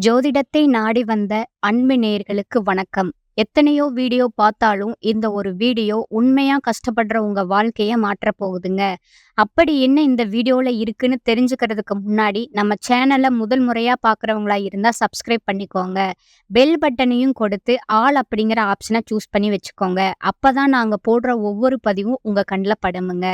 ஜோதிடத்தை நாடி வந்த அன்பு நேயர்களுக்கு வணக்கம். எத்தனையோ வீடியோ பார்த்தாலும் இந்த ஒரு வீடியோ உண்மையா கஷ்டப்படுற உங்க வாழ்க்கைய மாற்றப் போகுதுங்க. அப்படி என்ன இந்த வீடியோல இருக்குன்னு தெரிஞ்சுக்கிறதுக்கு முன்னாடி நம்ம சேனல முதல் முறையா பார்க்குறவங்களா இருந்தா சப்ஸ்கிரைப் பண்ணிக்கோங்க. பெல் பட்டனையும் கொடுத்து ஆல் அப்படிங்கிற ஆப்ஷனை சூஸ் பண்ணி வச்சுக்கோங்க. அப்பதான் நாங்க போடுற ஒவ்வொரு பதிவும் உங்க கண்ல படுமுங்க.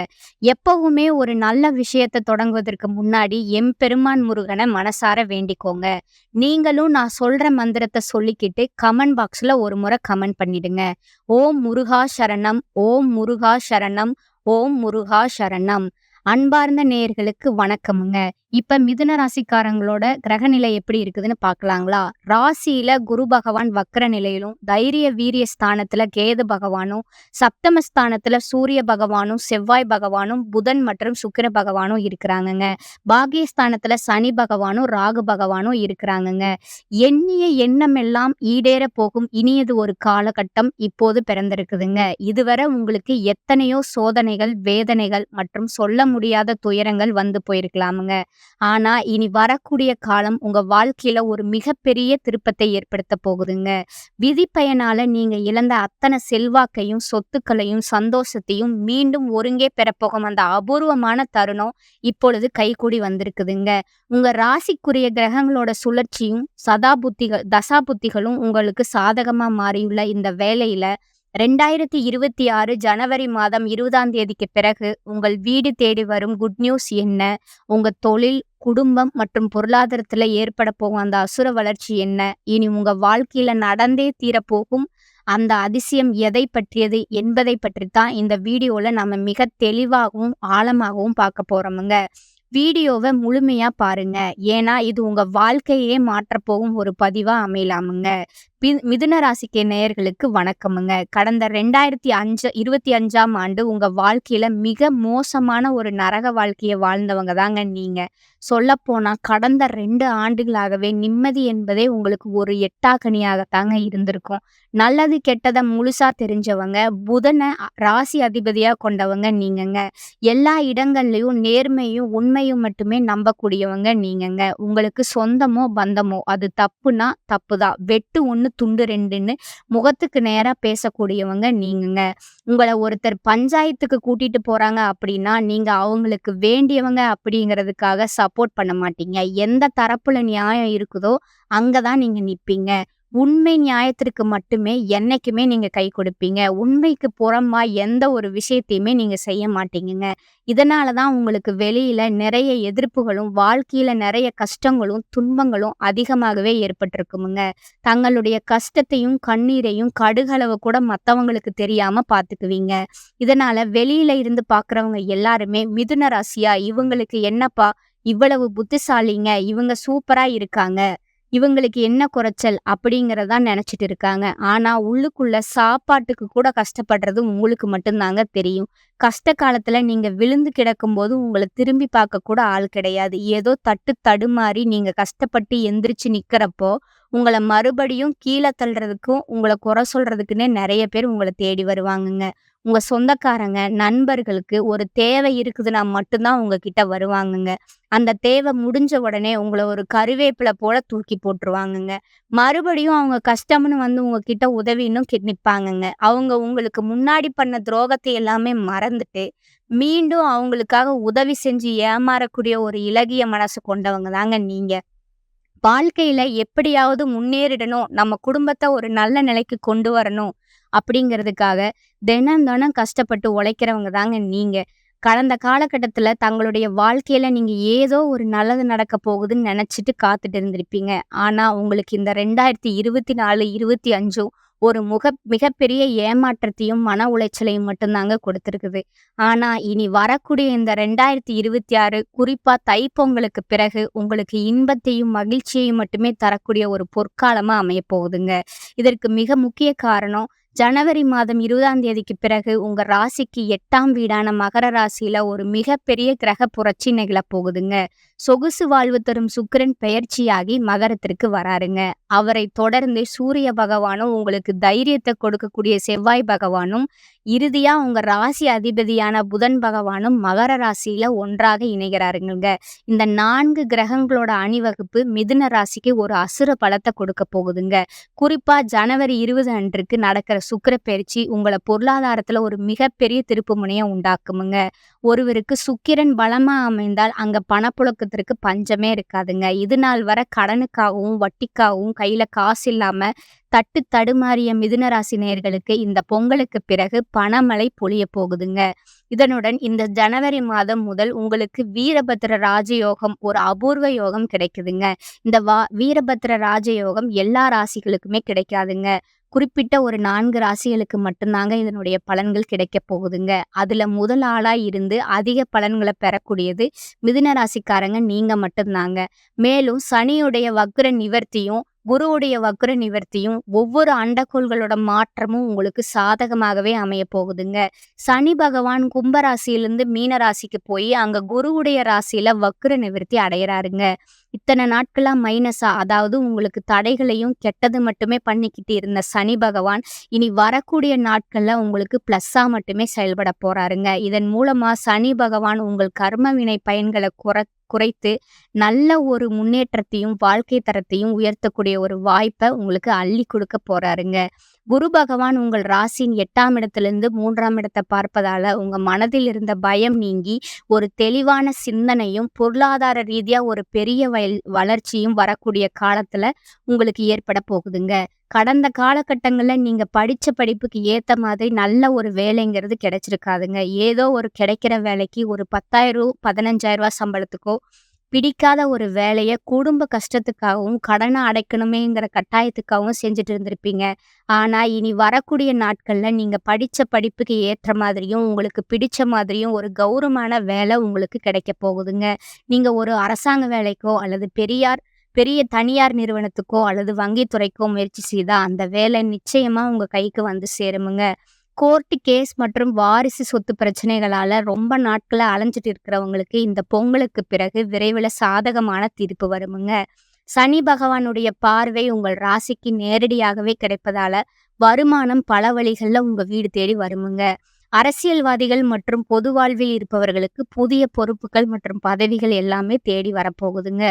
எப்பவுமே ஒரு நல்ல விஷயத்த தொடங்குவதற்கு முன்னாடி எம்பெருமான் முருகனை மனசார வேண்டிக்கோங்க. நீங்களும் நான் சொல்ற மந்திரத்த சொல்லிக்கிட்டு கமெண்ட் பாக்ஸ்ல ஒரு முறை கமெண்ட் பண்ணிடுங்க. ஓம் முருகா சரணம், ஓம் முருகா சரணம், ஓம் முருகா சரணம். அன்பார்ந்த நேயர்களுக்கு வணக்கமுங்க. இப்ப மிதுன ராசிக்காரங்களோட கிரகநிலை எப்படி இருக்குதுன்னு பார்க்கலாங்களா? ராசியில குரு பகவான் வக்ர நிலையிலும், தைரிய வீரிய ஸ்தானத்துல கேது பகவானும், சப்தம ஸ்தானத்துல சூரிய பகவானும், செவ்வாய் பகவானும், புதன் மற்றும் சுக்கிர பகவானும் இருக்கிறாங்கங்க. பாக்கியஸ்தானத்துல சனி பகவானும், ராகு பகவானும் இருக்கிறாங்கங்க. எண்ணிய எண்ணமெல்லாம் ஈடேற போகும் இனியது ஒரு காலகட்டம் இப்போது பிறந்திருக்குதுங்க. இதுவரை உங்களுக்கு எத்தனையோ சோதனைகள், வேதனைகள் மற்றும் சொல்ல முடியாத துயரங்கள் வந்து போயிருக்கலாமுங்க. ஆனா இனி வரக்கூடிய காலம் உங்க வாழ்க்கையில ஒரு மிகப்பெரிய திருப்பத்தை ஏற்படுத்த போகுதுங்க. விதி பயனால நீங்க இழந்த அத்தனை செல்வாக்கையும், சொத்துக்களையும், சந்தோஷத்தையும் மீண்டும் ஒருங்கே பெறப்போகும் அந்த அபூர்வமான தருணம் இப்பொழுது கைகூடி வந்திருக்குதுங்க. உங்க ராசிக்குரிய கிரகங்களோட சுழற்சியும் தசாபுத்திகளும் உங்களுக்கு சாதகமா மாறியுள்ள இந்த வேளையில 2026 ஜனவரி மாதம் 20ஆம் தேதிக்கு பிறகு உங்கள் வீடு தேடி வரும் குட் நியூஸ் என்ன? உங்க தொழில், குடும்பம் மற்றும் பொருளாதாரத்துல ஏற்பட போகும் அந்த அசுர வளர்ச்சி என்ன? இனி உங்க வாழ்க்கையில நடந்தே தீரப்போகும் அந்த அதிசயம் எதை பற்றியது என்பதை பற்றித்தான் இந்த வீடியோல நம்ம மிக தெளிவாகவும் ஆழமாகவும் பார்க்க போறோமுங்க. வீடியோவை முழுமையா பாருங்க. ஏன்னா இது உங்க வாழ்க்கையே மாற்றப் போகும் ஒரு பதிவா அமையலாமுங்க. மிதுன ராசிக்கு நேயர்களுக்கு வணக்கமுங்க. கடந்த 2025ஆம் ஆண்டு உங்க வாழ்க்கையில மிக மோசமான ஒரு நரக வாழ்க்கையை வாழ்ந்தவங்க தாங்க நீங்க. சொல்லப்போனா கடந்த 2 ஆண்டுகளாகவே நிம்மதி என்பதே உங்களுக்கு ஒரு எட்டாக்கனியாகத்தாங்க இருந்திருக்கும். நல்லது கெட்டதை முழுசா தெரிஞ்சவங்க, புதனை ராசி அதிபதியா கொண்டவங்க நீங்கங்க. எல்லா இடங்கள்லயும் நேர்மையும் உண்மையும் மட்டுமே நம்பக்கூடியவங்க நீங்கங்க. உங்களுக்கு சொந்தமோ பந்தமோ அது தப்புனா தப்புதான், வெட்டு ஒண்ணு துண்டு ரெண்டுன்னு முகத்துக்கு நேரா பேசக்கூடியவங்க நீங்கங்க. உங்களை ஒருத்தர் பஞ்சாயத்துக்கு கூட்டிட்டு போறாங்க அப்படின்னா நீங்க அவங்களுக்கு வேண்டியவங்க அப்படிங்கிறதுக்காக சப்போர்ட் பண்ண மாட்டீங்க. எந்த தரப்புல நியாயம் இருக்குதோ அங்கதான் நீங்க நிப்பீங்க. உண்மை நியாயத்திற்கு மட்டுமே என்னைக்குமே நீங்க கை கொடுப்பீங்க. உண்மைக்கு புறம்பா எந்த ஒரு விஷயத்தையுமே நீங்க செய்ய மாட்டீங்கங்க. இதனாலதான் உங்களுக்கு வெளியில நிறைய எதிர்ப்புகளும், வாழ்க்கையில நிறைய கஷ்டங்களும், துன்பங்களும் அதிகமாகவே ஏற்பட்டிருக்குமுங்க. தங்களுடைய கஷ்டத்தையும், கண்ணீரையும் கடுகளவு கூட மத்தவங்களுக்கு தெரியாம பாத்துக்குவீங்க. இதனால வெளியில இருந்து பாக்குறவங்க எல்லாருமே மிதுன ராசியா, இவங்களுக்கு என்னப்பா இவ்வளவு புத்திசாலிங்க, இவங்க சூப்பரா இருக்காங்க, இவங்களுக்கு என்ன குறைச்சல் அப்படிங்கிறதா நினைச்சிட்டு இருக்காங்க. ஆனா உள்ளுக்குள்ள சாப்பாட்டுக்கு கூட கஷ்டப்படுறது உங்களுக்கு மட்டும்தாங்க தெரியும். கஷ்ட காலத்துல நீங்க விழுந்து கிடக்கும்போது உங்களை திரும்பி பார்க்க கூட ஆள் கிடையாது. ஏதோ தட்டு தடுமாறி நீங்க கஷ்டப்பட்டு எந்திரிச்சு நிக்கிறப்போ உங்களை மறுபடியும் கீழே தள்ளுறதுக்கும், உங்களை குறை சொல்றதுக்குன்னே நிறைய பேர் உங்களை தேடி வருவாங்கங்க. உங்க சொந்தக்காரங்க, நண்பர்களுக்கு ஒரு தேவை இருக்குதுன்னா மட்டும்தான் உங்ககிட்ட வருவாங்கங்க. அந்த தேவை முடிஞ்ச உடனே உங்கள ஒரு கருவேப்பிலை போல தூக்கி போட்டுருவாங்கங்க. மறுபடியும் அவங்க கஷ்டம்னு வந்து உங்ககிட்ட உதவின்னும் நிப்பாங்கங்க. அவங்க உங்களுக்கு முன்னாடி பண்ண துரோகத்தை எல்லாமே மறந்துட்டு, மீண்டும் அவங்களுக்காக உதவி செஞ்சு ஏமாறக்கூடிய ஒரு இளகிய மனசு கொண்டவங்க தாங்க நீங்க. வாழ்க்கையில எப்படியாவது முன்னேறிடணும், நம்ம குடும்பத்த ஒரு நல்ல நிலைக்கு கொண்டு வரணும் அப்படிங்கிறதுக்காக தினம் தினம் கஷ்டப்பட்டு உழைக்கிறவங்க தாங்க நீங்க. கடந்த காலகட்டத்துல தங்களுடைய வாழ்க்கையில நீங்க ஏதோ ஒரு நல்லது நடக்க போகுதுன்னு நினைச்சிட்டு காத்துட்டு இருந்திருப்பீங்க. ஆனா உங்களுக்கு இந்த 2024, 25 ஒரு மிகப்பெரிய ஏமாற்றத்தையும், மன உளைச்சலையும் மட்டும்தாங்க கொடுத்திருக்குது. ஆனா இனி வரக்கூடிய இந்த 2026 குறிப்பா தைப்பொங்கலுக்கு பிறகு உங்களுக்கு இன்பத்தையும், மகிழ்ச்சியையும் மட்டுமே தரக்கூடிய ஒரு பொற்காலமா அமையப் போகுதுங்க. இதற்கு மிக முக்கிய காரணம், ஜனவரி மாதம் 20ஆம் தேதிக்கு பிறகு உங்க ராசிக்கு 8ஆம் வீடான மகர ராசியில ஒரு மிகப்பெரிய கிரக புரட்சி நிகழப் போகுதுங்க. சொகுசு வாழ்வு தரும் சுக்கிரன் பெயர்ச்சியாகி மகரத்திற்கு வராருங்க. அவரை தொடர்ந்து சூரிய பகவானும், உங்களுக்கு தைரியத்தை கொடுக்கக்கூடிய செவ்வாய் பகவானும், இறுதியா உங்க ராசி அதிபதியான புதன் பகவானும் மகர ராசியில ஒன்றாக இணைகிறாருங்கங்க. இந்த 4 கிரகங்களோட அணிவகுப்பு மிதுன ராசிக்கு ஒரு அசுர பலத்தை கொடுக்க போகுதுங்க. குறிப்பா ஜனவரி 20 அன்றுக்கு நடக்கிற சுக்கிர பெயர்ச்சி உங்கள பொருளாதாரத்துல ஒரு மிகப்பெரிய திருப்புமுனைய உண்டாக்குமுங்க. ஒருவருக்கு சுக்கிரன் பலமா அமைந்தால் அங்க பணப்புழக்கத்திற்கு பஞ்சமே இருக்காதுங்க. இது நாள் வரை கடனுக்காகவும், வட்டிக்காகவும் கையில காசு இல்லாம தட்டு தடுமாறிய மிதுன ராசி நேயர்களுக்கு இந்த பொங்கலுக்கு பிறகு பணமழை பொழிய போகுதுங்க. இதனுடன் இந்த ஜனவரி மாதம் முதல் உங்களுக்கு வீரபத்திர ராஜயோகம் ஒரு அபூர்வ யோகம் கிடைக்குதுங்க. இந்த வீரபத்திர ராஜயோகம் எல்லா ராசிகளுக்குமே கிடைக்காதுங்க. குறிப்பிட்ட ஒரு 4 ராசிகளுக்கு மட்டும்தாங்க இதனுடைய பலன்கள் கிடைக்கப் போகுதுங்க. அதுல முதல் ஆளா இருந்து அதிக பலன்கள பெறக்கூடியது மிதுன ராசிக்காரங்க நீங்க மட்டும்தாங்க. மேலும் சனியுடைய வக்ர நிவர்த்தியும், குருவுடைய வக்ர நிவர்த்தியும் ஒவ்வொரு அண்டக்கோள்களோட மாற்றமும் உங்களுக்கு சாதகமாகவே அமைய போகுதுங்க. சனி பகவான் கும்பராசியிலிருந்து மீன ராசிக்கு போய் அங்க குருவுடைய ராசியில வக்ர நிவர்த்தி அடையறாருங்க. இத்தனை நாட்களா மைனஸா, அதாவது உங்களுக்கு தடைகளையும் கெட்டது மட்டுமே பண்ணிக்கிட்டு இருந்த சனி பகவான் இனி வரக்கூடிய நாட்கள்ல உங்களுக்கு பிளஸ்ஸா மட்டுமே செயல்பட போறாருங்க. இதன் மூலமா சனி பகவான் உங்கள் கர்ம வினை பயன்களை குறைத்து நல்ல ஒரு முன்னேற்றத்தையும் வாழ்க்கை தரத்தையும் உயர்த்தக்கூடிய ஒரு வாய்ப்பை உங்களுக்கு அள்ளி கொடுக்க போறாருங்க. குரு பகவான் உங்கள் ராசியின் 8ஆம் இடத்திலிருந்து 3ஆம் இடத்தை பார்ப்பதால உங்க மனதில் இருந்த பயம் நீங்கி ஒரு தெளிவான சிந்தனையும் பொருளாதார ரீதியா ஒரு பெரிய வளர்ச்சியும் வரக்கூடிய காலத்துல உங்களுக்கு ஏற்பட போகுதுங்க. கடந்த காலகட்டங்கள்ல நீங்க படிச்ச படிப்புக்கு ஏத்த மாதிரி நல்ல ஒரு வேலைங்கிறது கிடைச்சிருக்காதுங்க. ஏதோ ஒரு கிடைக்கிற வேலைக்கு ஒரு 10,000 15,000 சம்பளத்துக்கோ பிடிக்காத ஒரு வேலைய குடும்ப கஷ்டத்துக்காகவும் கடனை அடைக்கணுமேங்கிற கட்டாயத்துக்காகவும் செஞ்சுட்டு இருந்திருப்பீங்க. ஆனா இனி வரக்கூடிய நாட்கள்ல நீங்க படிச்ச படிப்புக்கு ஏற்ற மாதிரியும் உங்களுக்கு பிடிச்ச மாதிரியும் ஒரு கௌரவமான வேலை உங்களுக்கு கிடைக்க போகுதுங்க. நீங்க ஒரு அரசாங்க வேலைக்கோ அல்லது பெரிய தனியார் நிறுவனத்துக்கோ அல்லது வங்கித்துறைக்கோ முயற்சி செய்தா அந்த வேலை நிச்சயமா உங்க கைக்கு வந்து சேருமுங்க. கோர்ட் கேஸ் மற்றும் வாரிசு சொத்து பிரச்சனைகளால ரொம்ப நாட்களா அலைஞ்சிட்டு இருக்கிறவங்களுக்கு இந்த பொங்கலுக்கு பிறகு விரைவில் சாதகமான தீர்ப்பு வருமுங்க. சனி பகவானுடைய பார்வை உங்கள் ராசிக்கு நேரடியாகவே கிடைப்பதால வருமானம் பல வழிகள்ல உங்க வீடு தேடி வருமுங்க. அரசியல்வாதிகள் மற்றும் பொது வாழ்வில் இருப்பவர்களுக்கு புதிய பொறுப்புகள் மற்றும் பதவிகள் எல்லாமே தேடி வரப்போகுதுங்க.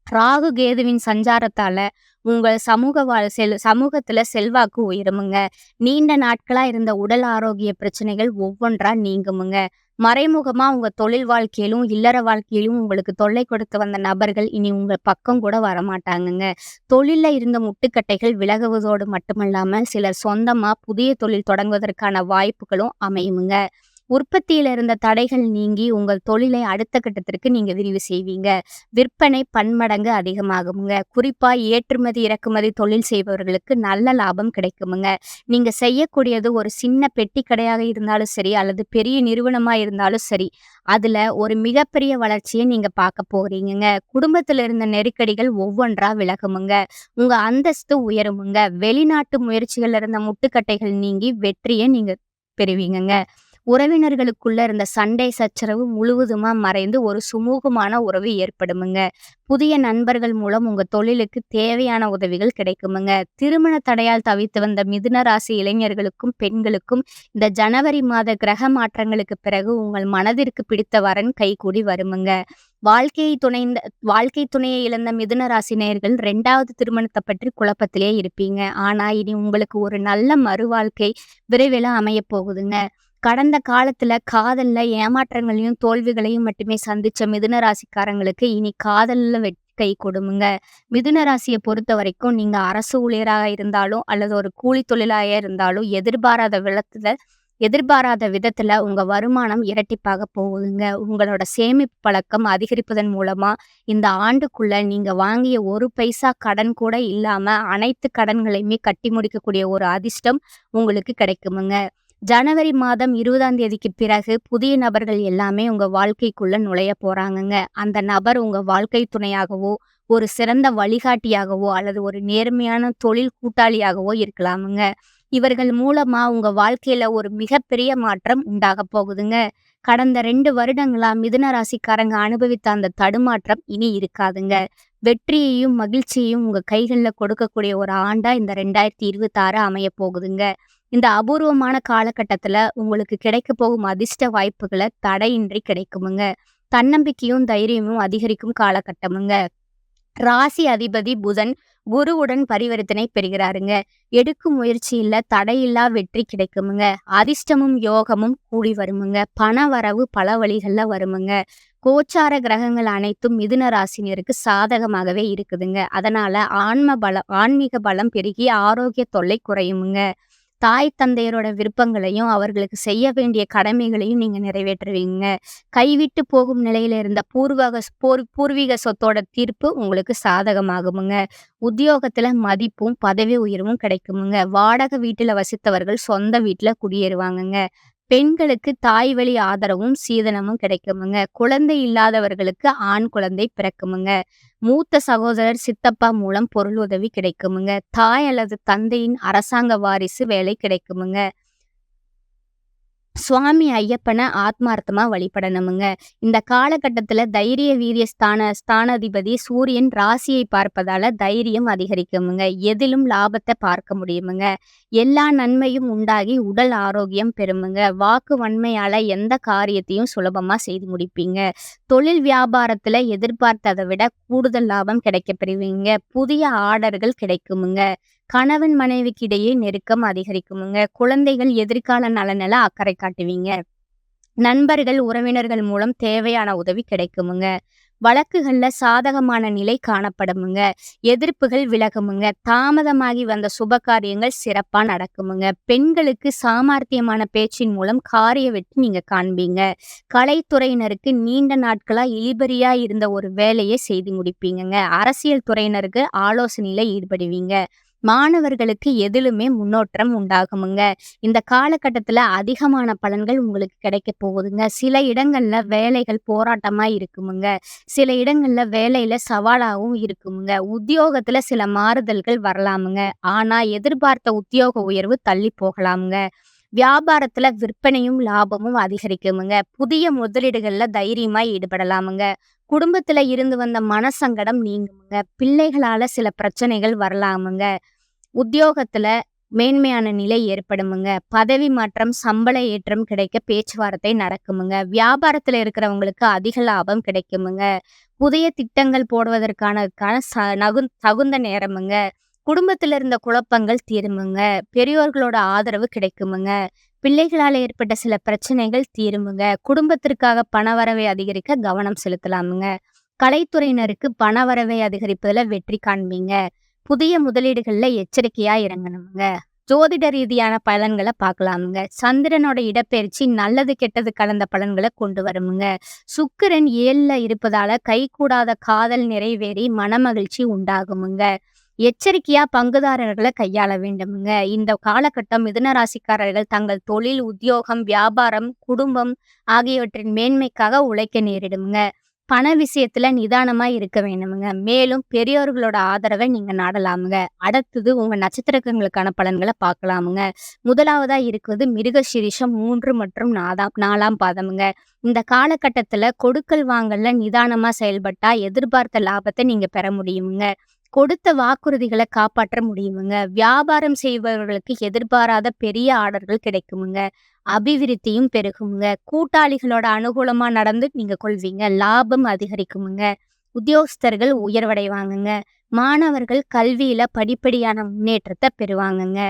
ராகு கேதுவின் சஞ்சாரத்தால உங்கள் சமூகத்துல செல்வாக்கு உயருமுங்க. நீண்ட நாட்களா இருந்த உடல் ஆரோக்கிய பிரச்சனைகள் ஒவ்வொன்றா நீங்குமுங்க. மறைமுகமா உங்க தொழில் வாழ்க்கையிலும் இல்லற வாழ்க்கையிலும் உங்களுக்கு தொல்லை கொடுத்து வந்த நபர்கள் இனி உங்க பக்கம் கூட வரமாட்டாங்கங்க. தொழில்ல இருந்த முட்டுக்கட்டைகள் விலகுவதோடு மட்டுமல்லாம சிலர் சொந்தமா புதிய தொழில் தொடங்குவதற்கான வாய்ப்புகளும் அமையுமுங்க. உற்பத்தியில இருந்த தடைகள் நீங்கி உங்கள் தொழிலை அடுத்த கட்டத்திற்கு நீங்க விரிவு செய்வீங்க. விற்பனை பன்மடங்கு அதிகமாகுமுங்க. குறிப்பா ஏற்றுமதி இறக்குமதி தொழில் செய்பவர்களுக்கு நல்ல லாபம் கிடைக்குமுங்க. நீங்க செய்யக்கூடியது ஒரு சின்ன பெட்டி கடையாக இருந்தாலும் சரி அல்லது பெரிய நிறுவனமா இருந்தாலும் சரி, அதுல ஒரு மிகப்பெரிய வளர்ச்சியை நீங்க பார்க்க போறீங்கங்க. குடும்பத்துல இருந்த நெருக்கடிகள் ஒவ்வொன்றா விலகுமுங்க. உங்க அந்தஸ்து உயருமுங்க. வெளிநாட்டு முயற்சிகள் இருந்த முட்டுக்கட்டைகள் நீங்கி வெற்றியை நீங்க பெறுவீங்கங்க. உறவினர்களுக்குள்ள இருந்த சண்டை சச்சரவு முழுவதுமா மறைந்து ஒரு சுமூகமான உறவு ஏற்படுமுங்க. புதிய நண்பர்கள் மூலம் உங்க தொழிலுக்கு தேவையான உதவிகள் கிடைக்குமுங்க. திருமண தடையால் தவித்து வந்த மிதுன ராசி இளைஞர்களுக்கும் பெண்களுக்கும் இந்த ஜனவரி மாத கிரக மாற்றங்களுக்கு பிறகு உங்கள் மனதிற்கு பிடித்த வரன் கைகூடி வருமுங்க. வாழ்க்கை துணையை இழந்த மிதுன ராசி நேயர்கள் 2வது திருமணத்தை பற்றி குழப்பத்திலே இருப்பீங்க. ஆனா இனி உங்களுக்கு ஒரு நல்ல மறுவாழ்க்கை விரைவில் அமைய போகுதுங்க. கடந்த காலத்துல காதல்ல ஏமாற்றங்களையும் தோல்விகளையும் மட்டுமே சந்திச்ச மிதுன ராசிக்காரங்களுக்கு இனி காதல்ல வெற்றி கை கொடுமுங்க. மிதுன ராசியை பொறுத்த வரைக்கும் நீங்க அரசு ஊழியராக இருந்தாலும் அல்லது ஒரு கூலி தொழிலாக இருந்தாலும் எதிர்பாராத விதத்துல உங்க வருமானம் இரட்டிப்பாக போகுதுங்க. உங்களோட சேமிப்பு பழக்கம் அதிகரிப்பதன் மூலமா இந்த ஆண்டுக்குள்ள நீங்க வாங்கிய ஒரு பைசா கடன் கூட இல்லாம அனைத்து கடன்களையுமே கட்டி முடிக்கக்கூடிய ஒரு அதிர்ஷ்டம் உங்களுக்கு கிடைக்குமுங்க. ஜனவரி மாதம் 20ஆம் தேதிக்கு பிறகு புதிய நபர்கள் எல்லாமே உங்க வாழ்க்கைக்குள்ள நுழைய போறாங்கங்க. அந்த நபர் உங்க வாழ்க்கை துணையாகவோ ஒரு சிறந்த வழிகாட்டியாகவோ அல்லது ஒரு நேர்மையான தொழில் கூட்டாளியாகவோ இருக்கலாமுங்க. இவர்கள் மூலமா உங்க வாழ்க்கையில ஒரு மிகப்பெரிய மாற்றம் உண்டாக போகுதுங்க. கடந்த 2 வருடங்களா மிதுன ராசிக்காரங்க அனுபவித்த அந்த தடுமாற்றம் இனி இருக்காதுங்க. வெற்றியையும், மகிழ்ச்சியையும் உங்க கைகள்ல கொடுக்கக்கூடிய ஒரு ஆண்டா இந்த 2026 அமையப் போகுதுங்க. இந்த அபூர்வமான காலகட்டத்துல உங்களுக்கு கிடைக்கப் போகும் அதிர்ஷ்ட வாய்ப்புகள தடையின்றி கிடைக்குமுங்க. தன்னம்பிக்கையும், தைரியமும் அதிகரிக்கும் காலகட்டமுங்க. ராசி அதிபதி புதன் குருவுடன் பரிவர்த்தனை பெறுகிறாருங்க. எடுக்கும் முயற்சியில தடையில்லா வெற்றி கிடைக்குமுங்க. அதிர்ஷ்டமும் யோகமும் கூடி வருமுங்க. பண வரவு பல வழிகள்ல வருமுங்க. கோச்சார கிரகங்கள் அனைத்தும் மிதுன ராசினியருக்கு சாதகமாகவே இருக்குதுங்க. அதனால ஆன்மீக பலம் பெருகி ஆரோக்கிய தொல்லை குறையுமுங்க. தாய் தந்தையரோட விருப்பங்களையும் அவர்களுக்கு செய்ய வேண்டிய கடமைகளையும் நீங்க நிறைவேற்றுவீங்க. கைவிட்டு போகும் நிலையில இருந்த பூர்வீக சொத்தோட தீர்ப்பு உங்களுக்கு சாதகமாகுமுங்க. உத்தியோகத்துல மதிப்பும் பதவி உயர்வும் கிடைக்குமுங்க. வாடகை வீட்டுல வசித்தவர்கள் சொந்த வீட்டுல குடியேறுவாங்கங்க. பெண்களுக்கு தாய் வழி ஆதரவும் சீதனமும் கிடைக்குமுங்க. குழந்தை இல்லாதவர்களுக்கு ஆண் குழந்தை பிறக்குமுங்க. மூத்த சகோதரர் சித்தப்பா மூலம் பொருள் உதவி கிடைக்குமுங்க. தாய் அல்லது தந்தையின் அரசாங்க வாரிசு வேலை கிடைக்குமுங்க. சுவாமி ஐயப்பனை ஆத்மார்த்தமா வழிபடணுமுங்க. இந்த காலகட்டத்துல தைரிய வீரிய ஸ்தானாதிபதி சூரியன் ராசியை பார்ப்பதால தைரியம் அதிகரிக்குமுங்க. எதிலும் லாபத்தை பார்க்க முடியுமுங்க. எல்லா நன்மையும் உண்டாகி உடல் ஆரோக்கியம் பெறுமுங்க. வாக்கு வன்மையால எந்த காரியத்தையும் சுலபமா செய்து முடிப்பீங்க. தொழில் வியாபாரத்துல எதிர்பார்த்ததை விட கூடுதல் லாபம் கிடைக்கப் பெறுவீங்க. புதிய ஆர்டர்கள் கிடைக்குமுங்க. கணவன் மனைவிக்கு இடையே நெருக்கம் அதிகரிக்குமுங்க. குழந்தைகள் எதிர்கால நலனில அக்கறை காட்டுவீங்க. நண்பர்கள் உறவினர்கள் மூலம் தேவையான உதவி கிடைக்குமுங்க. வழக்குகள்ல சாதகமான நிலை காணப்படுமுங்க. எதிர்ப்புகள் விலகுமுங்க. தாமதமாகி வந்த சுப காரியங்கள் சிறப்பா நடக்குமுங்க. பெண்களுக்கு சாமர்த்தியமான பேச்சின் மூலம் காரிய வெற்றி நீங்க காண்பீங்க. கலைத்துறையினருக்கு நீண்ட நாட்களா இழுபறியா இருந்த ஒரு வேலையை செய்து முடிப்பீங்கங்க. அரசியல் துறையினருக்கு ஆலோசனையில ஈடுபடுவீங்க. மாணவர்களுக்கு எதிலுமே முன்னேற்றம் உண்டாகுமுங்க. இந்த காலகட்டத்துல அதிகமான பலன்கள் உங்களுக்கு கிடைக்க போகுதுங்க. சில இடங்கள்ல வேலைகள் போராட்டமா இருக்குமுங்க. சில இடங்கள்ல வேலையில சவாலாகவும் இருக்குமுங்க. உத்தியோகத்துல சில மாறுதல்கள் வரலாமுங்க. ஆனா எதிர்பார்த்த உத்தியோக உயர்வு தள்ளி போகலாமுங்க. வியாபாரத்துல விற்பனையும் லாபமும் அதிகரிக்குமுங்க. புதிய முதலீடுகள்ல தைரியமா ஈடுபடலாமுங்க. குடும்பத்துல இருந்து வந்த மனசங்கடம் நீங்குமுங்க. பிள்ளைகளால சில பிரச்சனைகள் வரலாமுங்க. உத்தியோகத்துல மேன்மையான நிலை ஏற்படுமுங்க. பதவி மாற்றம், சம்பள ஏற்றம் கிடைக்க பேச்சுவார்த்தை நடக்குமுங்க. வியாபாரத்துல இருக்கிறவங்களுக்கு அதிக லாபம் கிடைக்குமுங்க. புதிய திட்டங்கள் போடுவதற்கான தகுந்த நேரமுங்க. குடும்பத்துல இருந்த குழப்பங்கள் தீருமுங்க. பெரியோர்களோட ஆதரவு கிடைக்குமுங்க. பிள்ளைகளால் ஏற்பட்ட சில பிரச்சனைகள் தீருமுங்க. குடும்பத்திற்காக பணவரவை அதிகரிக்க கவனம் செலுத்தலாமுங்க. கலைத்துறையினருக்கு பணவரவை அதிகரிப்பதுல வெற்றி காண்பீங்க. புதிய முதலீடுகள்ல எச்சரிக்கையா இறங்கணுமுங்க. ஜோதிட ரீதியான பலன்களை பார்க்கலாமுங்க. சந்திரனோட இடப்பெயர்ச்சி நல்லது கெட்டது கலந்த பலன்களை கொண்டு வருமுங்க. சுக்கிரன் 7ல இருப்பதால கைகூடாத காதல் நிறைவேறி மனமகிழ்ச்சி உண்டாகுமுங்க. எச்சரிக்கையா பங்குதாரர்களை கையாள வேண்டுமுங்க. இந்த காலகட்டம் மிதுன ராசிக்காரர்கள் தங்கள் தொழில், உத்தியோகம், வியாபாரம், குடும்பம் ஆகியவற்றின் மேன்மைக்காக உழைக்க நேரிடுமுங்க. பண விஷயத்துல நிதானமா இருக்க வேண்டுமுங்க. மேலும் பெரியோர்களோட ஆதரவை நீங்க நாடலாமுங்க. அடுத்தது உங்க நட்சத்திரங்களுக்கான பலன்களை பார்க்கலாமுங்க. முதலாவதா இருக்குது மிருகசீரிஷம் 3 மற்றும் 4ஆம் பாதமுங்க. இந்த காலகட்டத்துல கொடுக்கல் வாங்கல்ல நிதானமா செயல்பட்டா எதிர்பார்த்த லாபத்தை நீங்க பெற முடியுமுங்க. கொடுத்த வாக்குறுதிகளை காப்பாற்ற முடியுமுங்க. வியாபாரம் செய்பவர்களுக்கு எதிர்பாராத பெரிய ஆர்டர்கள் கிடைக்குமுங்க. அபிவிருத்தியும் பெருகுமுங்க. கூட்டாளிகளோட அனுகூலமா நடந்து நீங்க கொள்வீங்க. லாபம் அதிகரிக்குமுங்க. உத்தியோகஸ்தர்கள் உயர்வடைவாங்கங்க. மாணவர்கள் கல்வியில படிப்படியான முன்னேற்றத்தை பெறுவாங்கங்க.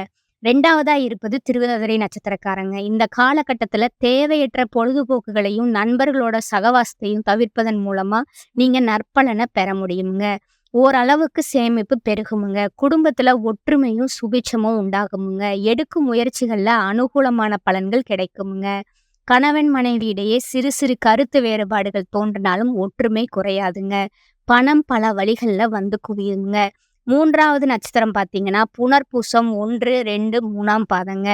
2ஆவதா இருப்பது திருவாதிரை நட்சத்திரக்காரங்க. இந்த காலகட்டத்துல தேவையற்ற பொழுதுபோக்குகளையும் நண்பர்களோட சகவாசத்தையும் தவிர்ப்பதன் மூலமா நீங்க நற்பலனை பெற முடியுமுங்க. ஓரளவுக்கு சேமிப்பு பெருகுமுங்க. குடும்பத்துல ஒற்றுமையும் சுபிட்சமும் உண்டாகுமுங்க. எடுக்கும் முயற்சிகள்ல அனுகூலமான பலன்கள் கிடைக்குமுங்க. கணவன் மனைவி இடையே சிறு சிறு கருத்து வேறுபாடுகள் தோன்றினாலும் ஒற்றுமை குறையாதுங்க. பணம் பல வழிகள்ல வந்து குவியுங்க. 3ஆவது நட்சத்திரம் பார்த்தீங்கன்னா புனர்பூசம் 1, 2, 3ஆம் பாதங்க.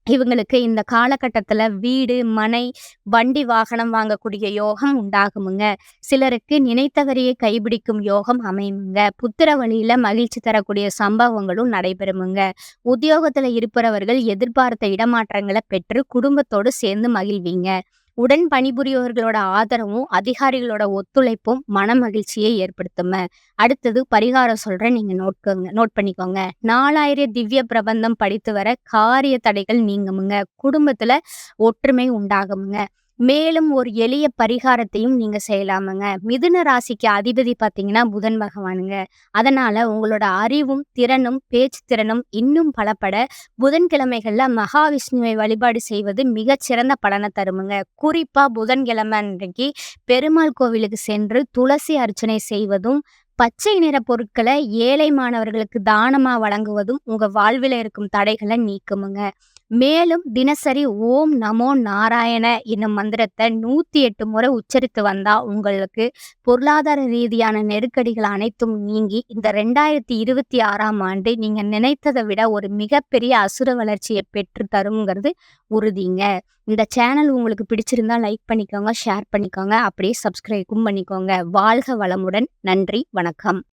இவங்களுக்கு இந்த காலகட்டத்துல வீடு, மனை, வண்டி, வாகனம் வாங்கக்கூடிய யோகம் உண்டாகுமுங்க. சிலருக்கு நினைத்தவரையே கைபிடிக்கும் யோகம் அமையுமுங்க. புத்திர வழியில மகிழ்ச்சி தரக்கூடிய சம்பவங்களும் நடைபெறுமுங்க. உத்தியோகத்துல இருப்பவர்கள் எதிர்பார்த்த இடமாற்றங்களை பெற்று குடும்பத்தோடு சேர்ந்து மகிழ்வீங்க. உடன் பணிபுரியவர்களோட ஆதரவும், அதிகாரிகளோட ஒத்துழைப்பும் மன மகிழ்ச்சியை ஏற்படுத்துங்க. அடுத்தது பரிகாரம் சொல்றேன். நீங்க நோட் பண்ணிக்கோங்க. 4000 திவ்ய பிரபந்தம் படித்து வர காரிய தடைகள் நீங்குமுங்க. குடும்பத்துல ஒற்றுமை உண்டாகுமுங்க. மேலும் ஒரு எளிய பரிகாரத்தையும் நீங்க செய்யலாமுங்க. மிதுன ராசிக்கு அதிபதி பார்த்தீங்கன்னா புதன் பகவானுங்க. அதனால உங்களோட அறிவும், திறனும், பேச்சு திறனும் இன்னும் பலப்பட புதன்கிழமைகள்ல மகாவிஷ்ணுவை வழிபாடு செய்வது மிகச்சிறந்த பலனை தருமுங்க. குறிப்பா புதன்கிழமை அன்றைக்கு பெருமாள் கோவிலுக்கு சென்று துளசி அர்ச்சனை செய்வதும், பச்சை நிற பொருட்களை ஏழை மாணவர்களுக்கு தானமா வழங்குவதும் உங்க வாழ்வில இருக்கும் தடைகளை நீக்குமுங்க. மேலும் தினசரி ஓம் நமோ நாராயண என்னும் மந்திரத்தை 108 முறை உச்சரித்து வந்தா உங்களுக்கு பொருளாதார ரீதியான நெருக்கடிகள் அனைத்தும் நீங்கி இந்த 2026ஆம் ஆண்டு நீங்க நினைத்ததை விட ஒரு மிகப்பெரிய அசுர வளர்ச்சியை பெற்று தருங்கிறது உறுதிங்க. இந்த சேனல் உங்களுக்கு பிடிச்சிருந்தா லைக் பண்ணிக்கோங்க, ஷேர் பண்ணிக்கோங்க, அப்படியே சப்ஸ்கிரைபும் பண்ணிக்கோங்க. வாழ்க வளமுடன். நன்றி, வணக்கம்.